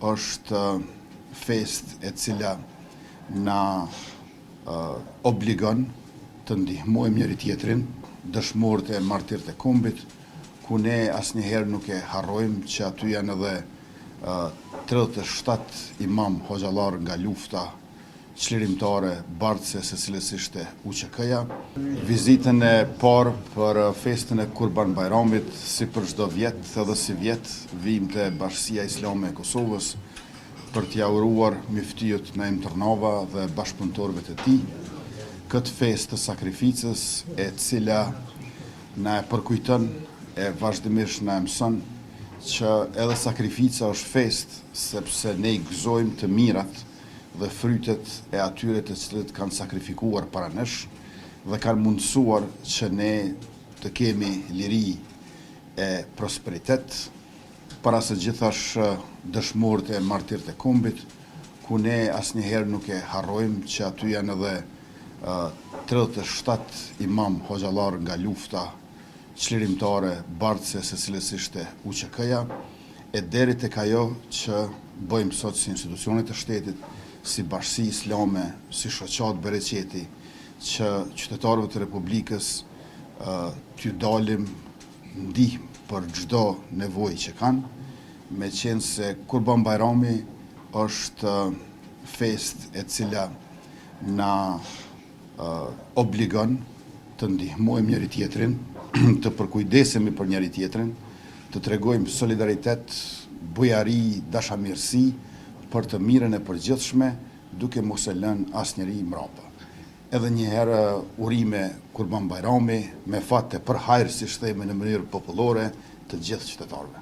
është fest e cila na obligon të ndihmojmë njëri tjetrin, dëshmorët e martirët e kombit, ku ne asnjëherë nuk e harrojmë që aty janë edhe 37 imam hoxhallar nga lufta çlirimtare bardhëse se cilës ishte UÇK-ja. Vizitën e parë për festën e Kurban Bayramit, si për çdo vjet, edhe si vjet, vim te Bashkia Islame e Kosovës për t'ia uruar miftyjët Naim Tërnava dhe bashkëpunëtorëve të tij këtë festë të sakrificës e cila na e përkujton e vazhdimisht na mëson që edhe sakrifica është fest, sepse ne i gëzojmë të mirat dhe frytet e atyre të cilët kanë sakrifikuar para nesh dhe kanë mundësuar që ne të kemi liri e prosperitet, para se gjithash dëshmorët e martirët e kombit, ku ne asnjëherë nuk e harrojmë që aty janë edhe 37 imam hoxhallar nga lufta çlirimtare bardhëse se cilës ishte UÇK-ja, e deri tek ajo që bëjmë sot si institucionet e shtetit, si Bashki Islame, si shoqat bereqeti, që qytetarëve të Republikës t'ju dalim ndihmë për çdo nevojë që kanë, me qenë se Kurban Bayrami është fest e cila na obligon të ndihmojmë njëri tjetrin, të përkujdesemi për njëri tjetrin, të tregojmë solidaritet, bujari, dashamirësi për të mirën e përgjithshme, duke mos e lënë asnjëri mbrapa. Edhe një herë urime Kurban Bayrami, me fat e përhajrë, siç themi në mënyrë popullore, të gjithë qytetarëve.